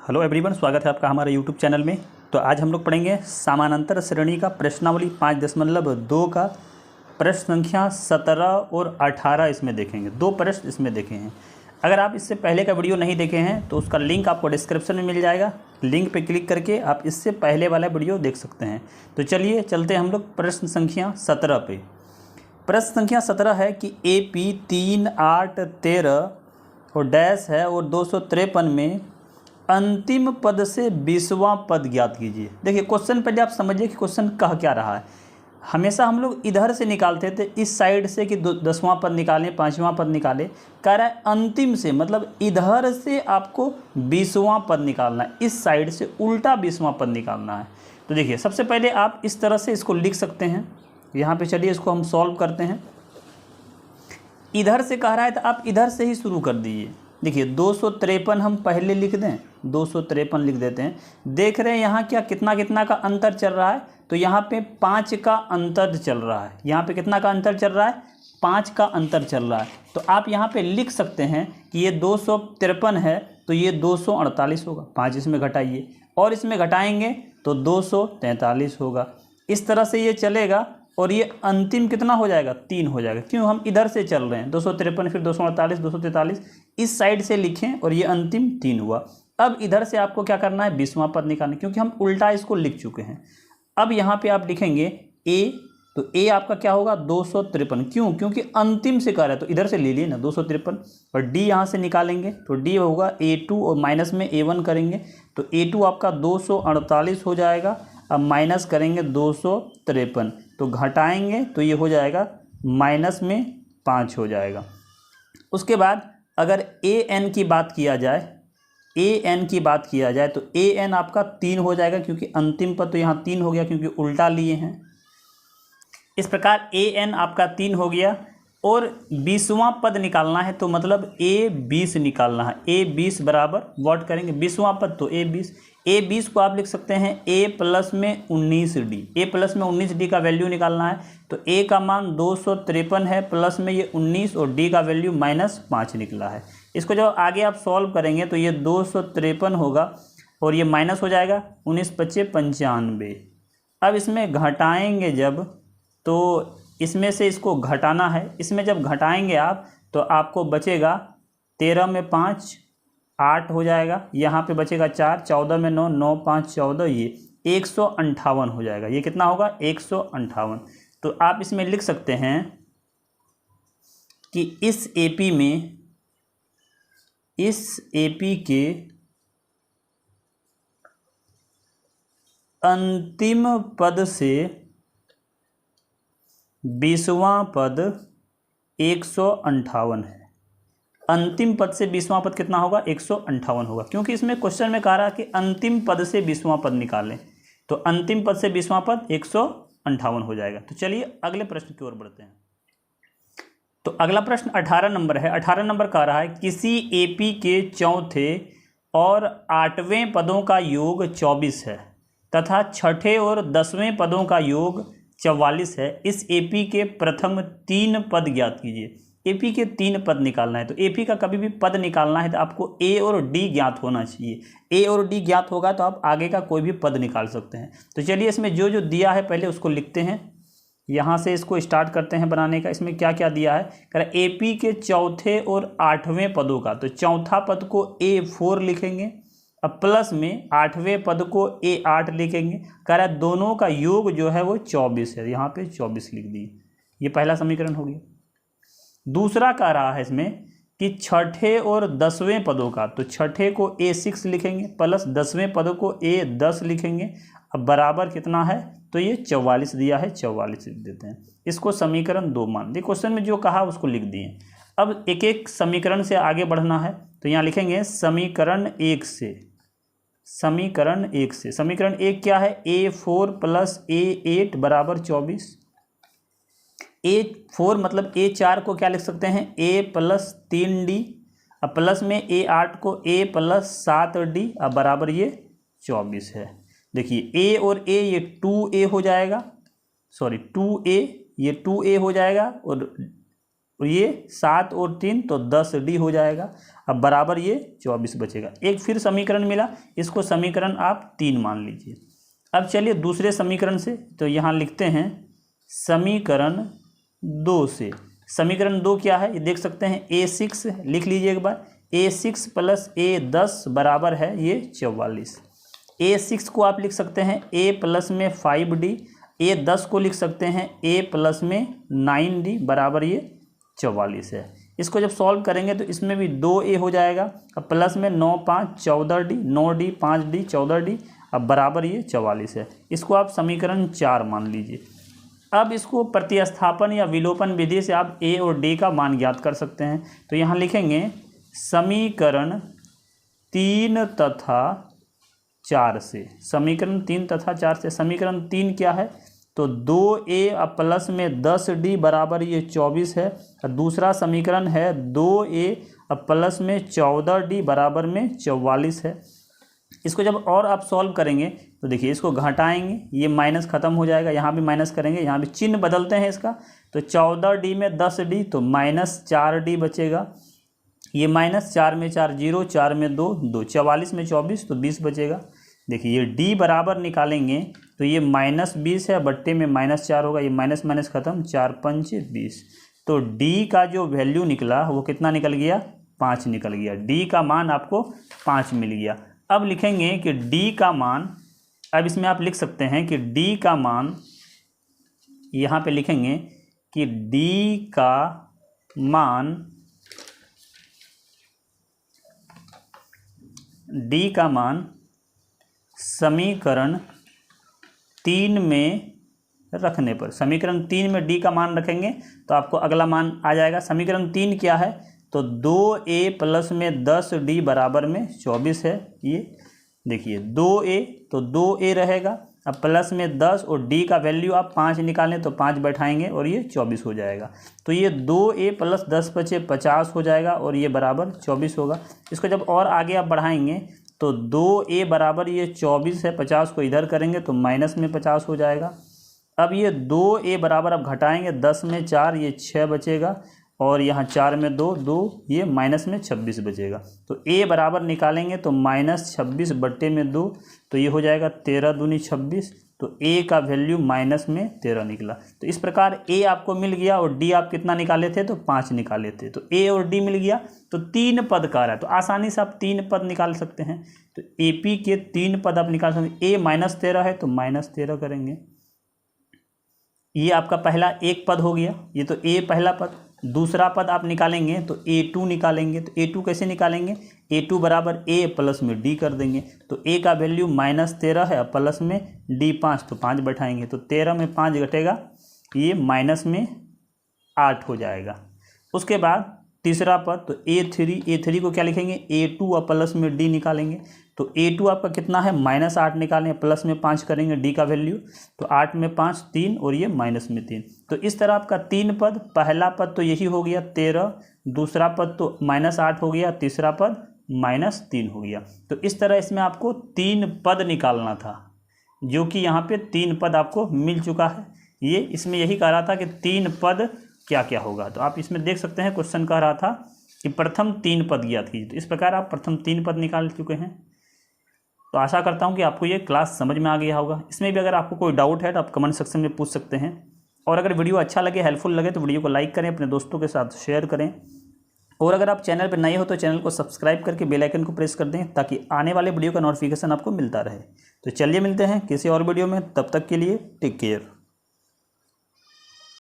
Hello everyone, स्वागत है आपका हमारे यूट्यूब चैनल में। तो आज हम लोग पढ़ेंगे समानांतर श्रेणी का प्रश्नावली 5.2 का प्रश्न संख्या 17 और 18 इसमें देखेंगे। दो प्रश्न इसमें देखे हैं। अगर आप इससे पहले का वीडियो नहीं देखे हैं तो उसका लिंक आपको डिस्क्रिप्शन में मिल जाएगा। लिंक पे क्लिक करके आप इससे पहले वाला वीडियो देख सकते हैं। तो चलिए चलते हैं हम लोग प्रश्न संख्या 17 पे। प्रश्न संख्या 17 है कि AP 3, 8, 13 और डैश है और 253 में अंतिम पद से 20वां पद ज्ञात कीजिए। देखिए क्वेश्चन पहले आप समझिए कि क्वेश्चन कह क्या रहा है। हमेशा हम लोग इधर से निकालते थे, इस साइड से कि 10वां पद निकालें, 5वां पद निकालें। कह रहा है अंतिम से, मतलब इधर से आपको 20वां पद निकालना है, इस साइड से उल्टा 20वां पद निकालना है। तो देखिए सबसे पहले आप इस तरह से इसको लिख सकते हैं। यहाँ पे चलिए इसको हम सॉल्व करते हैं। इधर से कह रहा है तो आप इधर से ही शुरू कर दीजिए। देखिए 253 हम पहले लिख दें, 253 लिख देते हैं। देख रहे हैं यहाँ क्या कितना कितना का अंतर चल रहा है। तो यहाँ पे 5 का अंतर चल रहा है। यहाँ पे कितना का अंतर चल रहा है? 5 का अंतर चल रहा है। तो आप यहाँ पे लिख सकते हैं कि ये 253 है तो ये 248 होगा। 5 इसमें घटाइए और इसमें घटाएंगे तो 243 होगा। इस तरह से ये चलेगा और ये अंतिम कितना हो जाएगा? 3 हो जाएगा। क्यों? हम इधर से चल रहे हैं। 253 फिर 248, 243 इस साइड से लिखें और ये अंतिम 3 हुआ। अब इधर से आपको क्या करना है? 20वां पद निकालना, क्योंकि हम उल्टा इसको लिख चुके हैं। अब यहाँ पे आप लिखेंगे A, तो A आपका क्या होगा? 253। क्यों? क्योंकि अंतिम से कह रहा है तो इधर से ले लिए ना 253। और D यहाँ से निकालेंगे तो D होगा A2 और माइनस में A1 करेंगे तो A2 आपका 248 हो जाएगा। अब माइनस करेंगे 253 तो घटाएंगे तो ये हो जाएगा माइनस में 5 हो जाएगा। उसके बाद अगर AN की बात किया जाए, AN की बात किया जाए तो AN आपका 3 हो जाएगा, क्योंकि अंतिम पद तो यहाँ 3 हो गया क्योंकि उल्टा लिए हैं। इस प्रकार AN आपका 3 हो गया। और 20वां पद निकालना है तो मतलब A20 निकालना है। A20 बराबर व्हाट करेंगे? 20वां पद तो A20। A20 को आप लिख सकते हैं A प्लस में 19D। A प्लस में 19D का वैल्यू निकालना है तो A का मान 253 है, प्लस में ये 19 और D का वैल्यू -5 निकला है। इसको जब आगे आप सॉल्व करेंगे तो ये 253 होगा और ये माइनस हो जाएगा 19 × 5 = 95। अब इसमें घटाएंगे जब, तो इसमें से इसको घटाना है। इसमें जब घटाएंगे आप तो आपको बचेगा 13 में 5 8 हो जाएगा। यहाँ पे बचेगा 4, 14 में 9, 9 5 14, ये 158 हो जाएगा। ये कितना होगा? 158। तो आप इसमें लिख सकते हैं कि इस AP में, इस AP के अंतिम पद से 20वां पद 158 है। अंतिम पद से 20वां पद कितना होगा? 158 होगा, क्योंकि इसमें क्वेश्चन में कह रहा है कि अंतिम पद से 20वां पद निकालें। तो अंतिम पद से 20वां पद 158 हो जाएगा। तो चलिए अगले प्रश्न की ओर बढ़ते हैं। तो अगला प्रश्न 18 नंबर है। 18 नंबर कह रहा है किसी AP के चौथे और 8वें पदों का योग 24 है तथा छठे और 10वें पदों का योग 44 है। इस AP के प्रथम 3 पद ज्ञात कीजिए। AP के 3 पद निकालना है। तो AP का कभी भी पद निकालना है तो आपको A और D ज्ञात होना चाहिए। A और D ज्ञात होगा तो आप आगे का कोई भी पद निकाल सकते हैं। तो चलिए इसमें जो जो दिया है पहले उसको लिखते हैं। यहाँ से इसको स्टार्ट करते हैं बनाने का। इसमें क्या क्या दिया है? कह रहा AP के चौथे और 8वें पदों का, तो चौथा पद को A4 लिखेंगे। अब प्लस में 8वें पद को A8 लिखेंगे। कह रहा है दोनों का योग जो है वो 24 है। यहाँ पे 24 लिख दिए। ये पहला समीकरण हो गया। दूसरा कह रहा है इसमें कि छठे और 10वें पदों का, तो छठे को A6 लिखेंगे प्लस 10वें पद को A10 लिखेंगे। अब बराबर कितना है? तो ये 44 दिया है, 44 लिख देते हैं। इसको समीकरण 2 मान दिए। क्वेश्चन में जो कहा उसको लिख दिए। अब एक एक समीकरण से आगे बढ़ना है तो यहाँ लिखेंगे समीकरण 1 से। समीकरण 1 से, समीकरण 1 क्या है? A4 + A8 = 24। A4 मतलब A4 को क्या लिख सकते हैं? A + 3D। अब प्लस में A8 को A + 7D। अब बराबर ये 24 है। देखिए A और A ये 2A हो जाएगा, सॉरी 2A, ये 2A हो जाएगा और और ये 7 और 3 तो 10D हो जाएगा। अब बराबर ये 24 बचेगा। एक फिर समीकरण मिला, इसको समीकरण आप 3 मान लीजिए। अब चलिए दूसरे समीकरण से, तो यहाँ लिखते हैं समीकरण 2 से। समीकरण 2 क्या है ये देख सकते हैं, A6 लिख लीजिए एक बार। A6 प्लस A10 बराबर है ये 44। A6 को आप लिख सकते हैं A प्लस में 5D, A10 को लिख सकते हैं A प्लस में 9D बराबर ये 44 है। इसको जब सॉल्व करेंगे तो इसमें भी 2A हो जाएगा। अब प्लस में 9 5 14D, 9D 5D 14D, अब बराबर ये 44 है। इसको आप समीकरण 4 मान लीजिए। अब इसको प्रतिस्थापन या विलोपन विधि से आप A और D का मान ज्ञात कर सकते हैं। तो यहाँ लिखेंगे समीकरण 3 तथा 4 से। समीकरण 3 तथा 4 से। समीकरण 3 क्या है, तो 2A अब प्लस में 10D बराबर ये 24 है। और दूसरा समीकरण है 2A अब प्लस में 14D बराबर में 44 है। इसको जब और आप सॉल्व करेंगे तो देखिए इसको घटाएंगे, ये माइनस खत्म हो जाएगा, यहाँ भी माइनस करेंगे, यहाँ भी चिन्ह बदलते हैं इसका। तो 14D में 10D तो माइनस 4D बचेगा। ये माइनस 4 में 4 0, 4 में 2 2, 44 में 24 तो 20 बचेगा। देखिए ये D बराबर निकालेंगे तो ये माइनस 20 है, बट्टे में माइनस 4 होगा, ये माइनस माइनस खत्म, 4 5 20। तो D का जो वैल्यू निकला वो कितना निकल गया, 5 निकल गया। D का मान आपको 5 मिल गया। अब लिखेंगे कि D का मान, अब इसमें आप लिख सकते हैं कि D का मान, यहाँ पे लिखेंगे कि D का मान, D का मान समीकरण 3 में रखने पर, समीकरण 3 में D का मान रखेंगे तो आपको अगला मान आ जाएगा। समीकरण 3 क्या है, तो 2A प्लस में 10D बराबर में 24 है। ये देखिए 2A तो 2A रहेगा, अब प्लस में 10 और D का वैल्यू आप 5 निकालें तो 5 बैठाएंगे और ये 24 हो जाएगा। तो ये 2A प्लस 10 बचे 50 हो जाएगा और ये बराबर 24 होगा। इसको जब और आगे आप बढ़ाएंगे तो 2A बराबर ये 24 है, 50 को इधर करेंगे तो माइनस में 50 हो जाएगा। अब ये 2A बराबर अब घटाएंगे, 10 में 4 ये 6 बचेगा और यहाँ 4 में 2 2, ये माइनस में 26 बचेगा। तो A बराबर निकालेंगे तो माइनस 26 बट्टे में 2 तो ये हो जाएगा 13 दूनी 26। तो A का वैल्यू माइनस में 13 निकला। तो इस प्रकार A आपको मिल गया और D आप कितना निकाले थे, तो 5 निकाले थे। तो A और D मिल गया, तो 3 पद का रहा है, तो आसानी से आप 3 पद निकाल सकते हैं। तो AP के 3 पद आप निकाल सकते हैं। A माइनस 13 है तो माइनस 13 करेंगे, ये आपका पहला एक पद हो गया, ये तो A पहला पद। दूसरा पद आप निकालेंगे तो A2 निकालेंगे। तो A2 कैसे निकालेंगे, A2 बराबर A प्लस में D कर देंगे। तो A का वैल्यू माइनस 13 है, प्लस में D 5 तो 5 बैठाएंगे, तो 13 में 5 घटेगा, ये माइनस में 8 हो जाएगा। उसके बाद तीसरा पद तो A3 को क्या लिखेंगे, A2 और प्लस में D निकालेंगे। तो A2 आपका कितना है, माइनस 8 निकालें, प्लस में 5 करेंगे D का वैल्यू, तो 8 में 5 3 और ये माइनस में 3। तो इस तरह आपका 3 पद, पहला पद तो यही हो गया 13, दूसरा पद तो माइनस 8 हो गया, तीसरा पद माइनस 3 हो गया। तो इस तरह इसमें आपको 3 पद निकालना था, जो कि यहाँ पे 3 पद आपको मिल चुका है। ये इसमें यही कह रहा था कि 3 पद क्या क्या होगा। तो आप इसमें देख सकते हैं क्वेश्चन कह रहा था कि प्रथम 3 पद ज्ञात कीजिए। तो इस प्रकार आप प्रथम 3 पद निकाल चुके हैं। तो आशा करता हूं कि आपको ये क्लास समझ में आ गया होगा। इसमें भी अगर आपको कोई डाउट है तो आप कमेंट सेक्शन में पूछ सकते हैं। और अगर वीडियो अच्छा लगे, हेल्पफुल लगे, तो वीडियो को लाइक करें, अपने दोस्तों के साथ शेयर करें। और अगर आप चैनल पर नए हो तो चैनल को सब्सक्राइब करके बेल आइकन को प्रेस कर दें, ताकि आने वाले वीडियो का नोटिफिकेशन आपको मिलता रहे। तो चलिए मिलते हैं किसी और वीडियो में, तब तक के लिए टेक केयर।